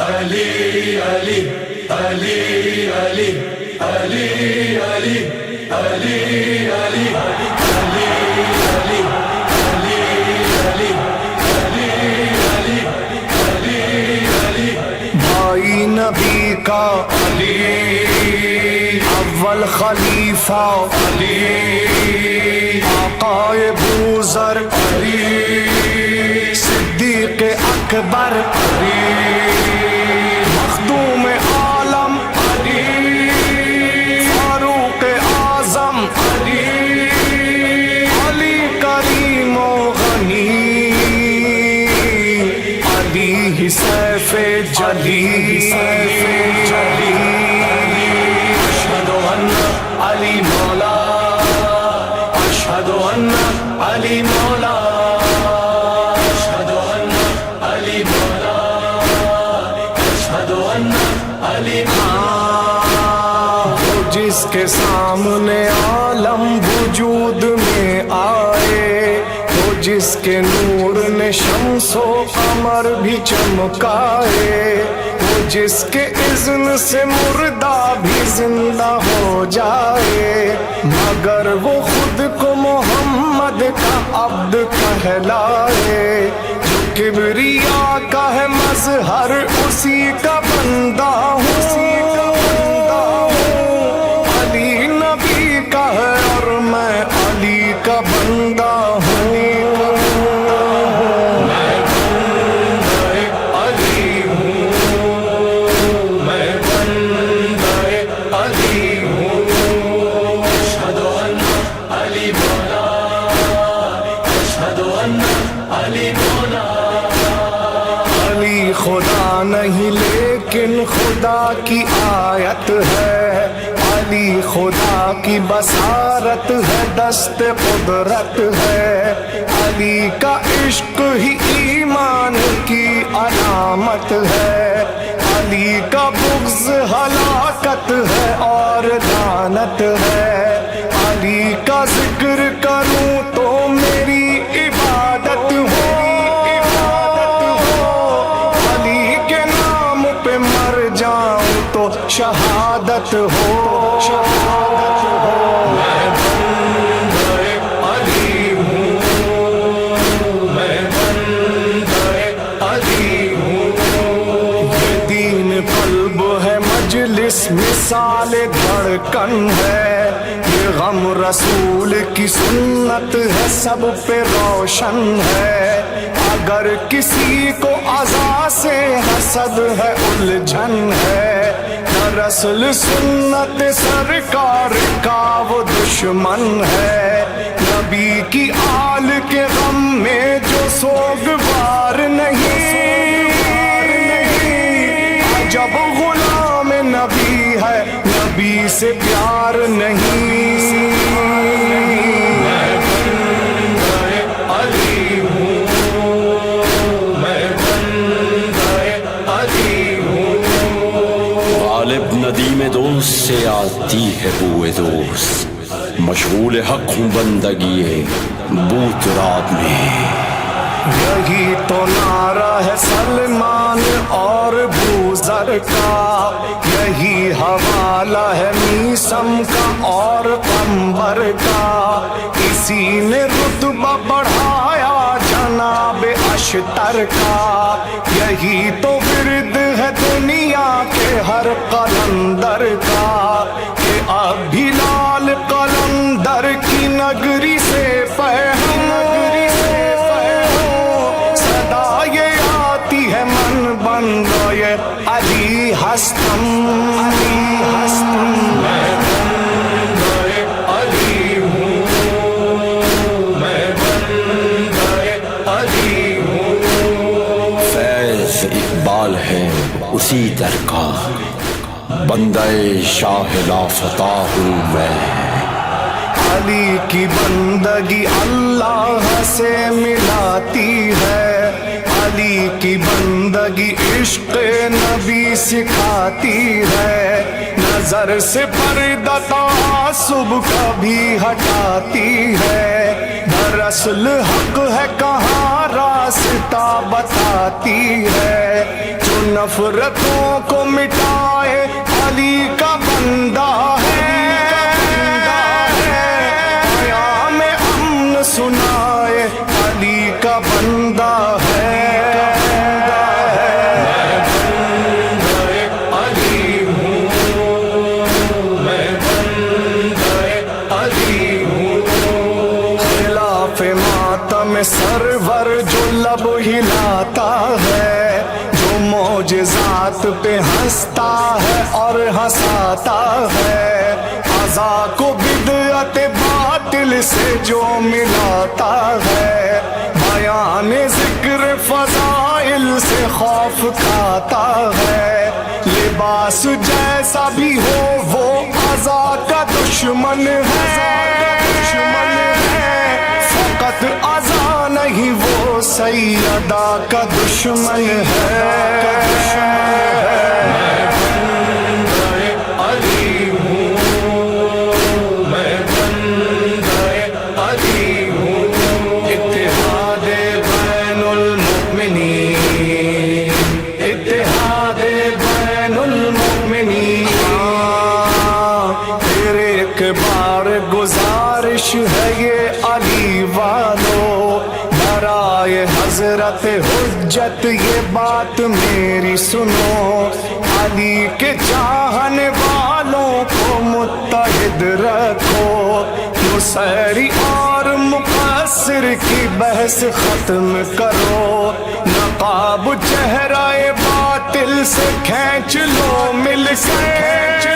علی علی علی علی علی علی علی علی بھائی نبی کا علی، اول خلیفہ علی، آقائے بوذر علی، صدیق اکبر علی، مخدوم عالم علی، فاروق اعظم علی، علی کریم و غنی، علی سیف جلی، سیف جلی، اشہد ان علی مولا، اشہد ان علی مولا، اشہد ان علی مولا، اشہد ان علی مولا۔ وہ جس کے سامنے عالم وجود میں آئے، وہ جس کے نور نے شمس و قمر بھی چمکائے، وہ جس کے اذن سے مردہ بھی زندہ ہو جائے، مگر وہ خود کو محمد کا عبد کہلائے، جو کبریا کا ہے مظہر اسی کا بندہ ہوں، علی نبی کا ہے اور میں علی کا بندہ ہوں، میں بندہ علی ہوں، میں بندہ علی ہوں، اشہد ان علی مولا، اشہد ان علی مولا۔ علی خدا نہیں لیکن خدا کی آیت ہے، علی خدا کی بصارت ہے، دست قدرت ہے، علی کا عشق ہی ایمان کی علامت ہے، علی کا بغض ہلاکت ہے اور لعنت ہے، علی کا ذکر کروں تو میری عبادت ہو، علی کے نام پہ مر جاؤں تو شہادت ہو، شہادت ہو۔ میں بندہ علی ہوں، میں بندہ علی ہوں، یہ دین قلب ہے، مجلس مثال دھڑکن ہے، یہ غم رسول کی سنت ہے، سب پہ روشن ہے، اگر کسی کو عزا سے حسد ہے الجھن ہے، دراصل سنت سرکار کا وہ دشمن ہے، نبی کی آل کے غم میں جو سوگوار نہیں، جب غلام نبی ہے نبی سے پیار نہیں، میں بندہ علی ہوں، میں بندہ علی ہوں، غالب ندیم دوست سے آتی ہے بوئے دوست، مشغول حق ہوں بندگی بوت رات میں، یہی تو نعرہ ہے سلمان اور بوذر کا، یہی حوالہ ہے میثم کا اور قمبر کا، اسی نے رتبہ بڑھایا جناب اشتر کا، یہی تو ورد ہے دنیا کے ہر قلندر کا، کہ اب بھی لال قلندر کی نگری سے فہم، علی ہستم، علی ہستم، میں بندہ علی ہوں، میں بندہ علی ہوں، فیض اقبال ہے اسی در کا، بندہ شاہ لافتہ ہوں میں، علی کی بندگی اللہ سے ملاتی ہے، علی کی بندگی عشق نبی سکھاتی ہے، نظر سے پردہ تعصب کبھی ہٹاتی ہے، دراصل حق ہے کہاں راستہ بتاتی ہے، جو نفرتوں کو مٹائے علی کا بندہ ہے، قیام امن سنائے علی کا بندہ ہے۔ سرور جو لب ہلاتا ہے، جو معجزات پہ ہنستا ہے اور ہنساتا ہے، عزا کو بدعت باطل سے جو ملاتا ہے، بیان ذکر فضائل سے خوف کھاتا ہے، لباس جیسا بھی ہو وہ عزا کا دشمن ہے، فقط عزا نہیں وہ سیدہ کا دشمن ہے۔ میں بندہ علی ہوں، میں بندہ علی ہوں، اتحاد بین المؤمنین، اتحاد بین المؤمنین، پھر ایک بار گزارش ہے یہ علی والو، برائے حضرت حجت یہ بات میری سنو، علی کے چاہنے والوں کو متحد رکھو، نصیری اور مقصر کی بحث ختم کرو، نقاب چہرہ باطل سے کھینچ لو مل کے،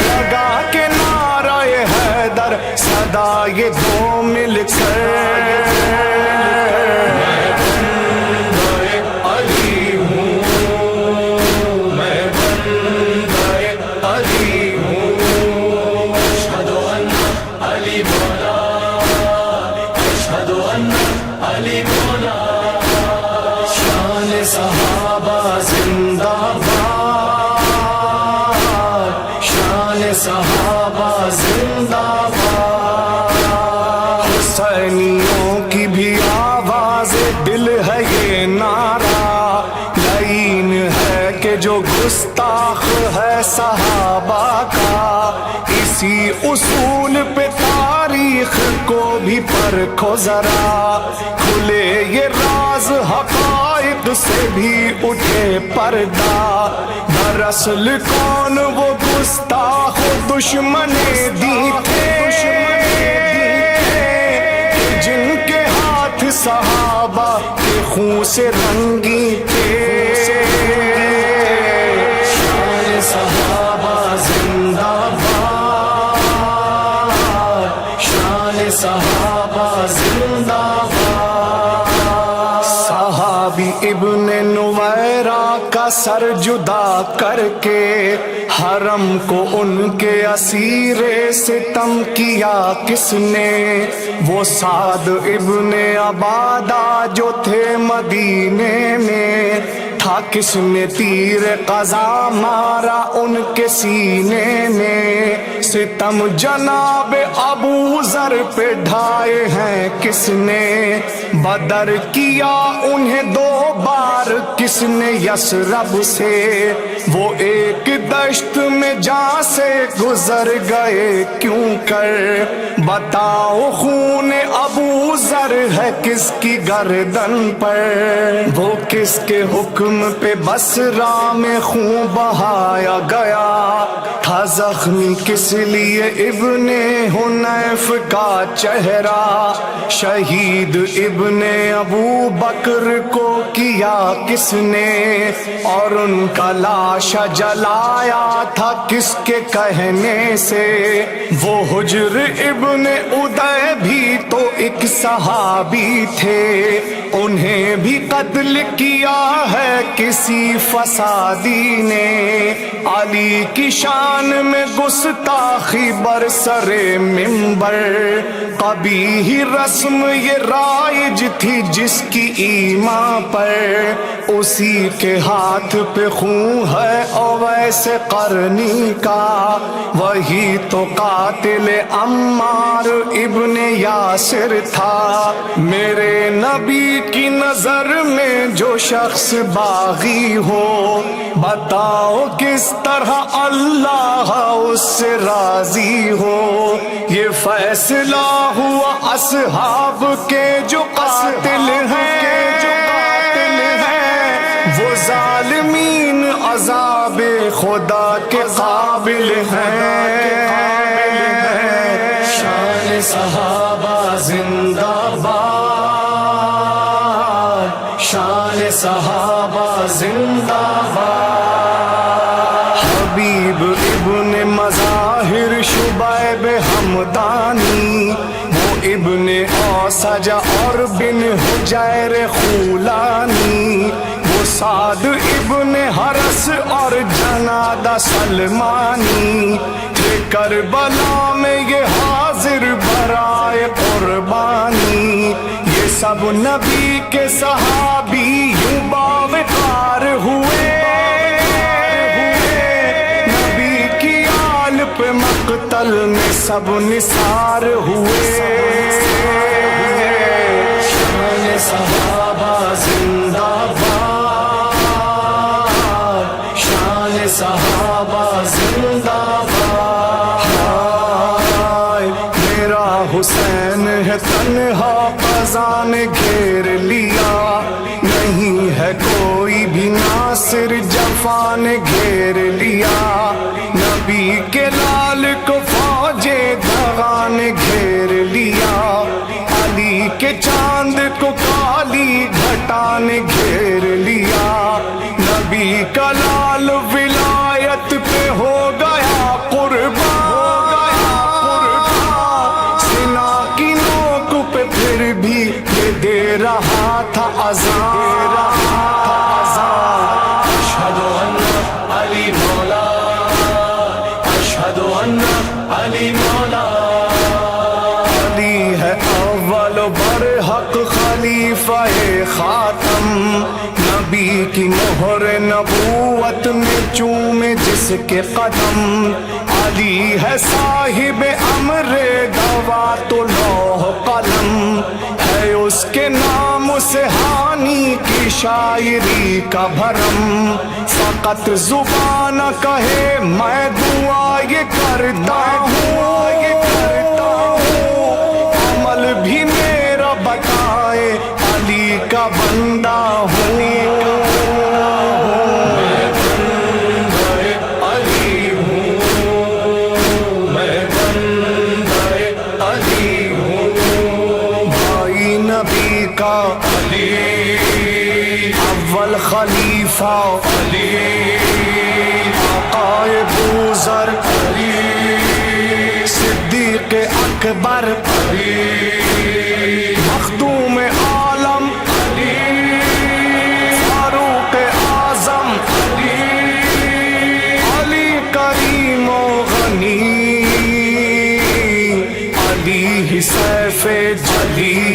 لگا کے نعرہ حیدر صدا یہ دو مل کر، میں بندہ علی ہوں، میں بندہ علی ہوں، اشہد ان علی مولا، اشہد ان علی مولا، شان صحابہ زندہ باد، شان صحابہ زندہ باد، حسینیوں کی بھی آواز دل ہے یہ نعرہ، لعین ہے کہ جو گستاخ ہے صحابہ کا، اسی اصول پہ تاریخ کو بھی پرکھو ذرا، کھلے یہ راز حقائق سے بھی اٹھے پردہ، دراصل کون وہ گستاخ دشمن دی تھے، جن کے ہاتھ صحابہ کے خون سے رنگی تھے، شان صحابہ زندہ باد، شان صحابہ زندہ باد، صحابی ابن نویرہ کا سر جدا کر کے حرم کو ان کے اسیرے ستم کیا کس نے، وہ سعد ابن عبادہ جو تھے مدینے میں، تھا کس نے تیر قضا مارا ان کے سینے میں، ستم جناب ابو ذر پہ ڈھائے ہیں کس نے، بدر کیا انہیں 2 بار کس نے یثرب سے، وہ ایک دشت میں جان سے گزر گئے کیوں کر، بتاؤ خون ابو ذر ہے کس کی گردن پر، وہ کس کے حکم پہ بصرہ میں خون بہایا گیا، تھا زخمی کس لیے ابن حنیف کا چہرہ، شہید ابن ابو بکر کو کیا کس نے، اور ان کا لاش جلایا تھا کس کے کہنے سے، وہ حجر ابن ادے بھی تو ایک صحابی تھے، انہیں بھی قتل کیا ہے کسی فسادی نے، علی کی شان میں گستاخی برسر منبر، قبیح رسم یہ رائج تھی جس کی ایمان پر، اسی کے ہاتھ پہ خون ہے اویس قرنی کا، وہی تو قاتل عمار ابن یاسر تھا۔ میرے نبی کی نظر میں جو شخص باغی ہو، بتاؤ کس طرح اللہ اس سے راضی ہو۔ یہ فیصلہ ہوا اصحاب کے جو قاتل ہیں، وہ ظالمین عذاب خدا کے قابل ہیں۔ شان صحابہ زندہ باد، شان صحابہ زندہ باد۔ حبیب ابن مظاہر شبیب حمدانی، وہ ابن اوسجا اور بن حجیر خولانی، وہ سعد ابن حرس اور جنادہ سلمانی، تھے کربلا میں یہ حاضر برائے قربانی۔ یہ سب نبی کے صحابی یوں باوقار ہوئے، نبی کی آل پہ مقتل میں سب نثار ہوئے۔ شان صحابہ زندہ باد، شان صحابہ زندہ باد۔ میرا حسین ہے تنہا قضا نے گھیر لیا، نہیں ہے کوئی بھی ناصر جفا نے گھیر لیا، نبی کے لال کو فوج دغا نے گھیر لیا، علی کے چاند کو کالی گھٹا نے گھیر لیا، نبی کا لال ولایت پہ ہو گیا قربان، سنا کی نوک پہ پھر بھی یہ دے رہا تھا اذان۔ اشہد ان علی مولا، اشہد ان علی مولا، علی ہے اول برحق خلیفہ خاتم، نبی کی مہر نبوت میں چومے جس کے قدم، علی ہے صاحب امر دوات و لوح قلم، ہے اس کے نام سے ہانی کی شاعری کا بھرم، فقط زبان کہے میں دعا یہ کرتا ہوں، عمل بھی میرا بتائے علی کا بندہ ہوں۔ میں بندہ علی ہوں، میں بندہ علی ہوں، بھائی نبی کا علی، اول خلیفہ علی، آقا بوذر علی، صدیق اکبر علی، مخدوم عالم علی، فاروق اعظم علی، علی کریم و غنی، علی ہی سیف جلی۔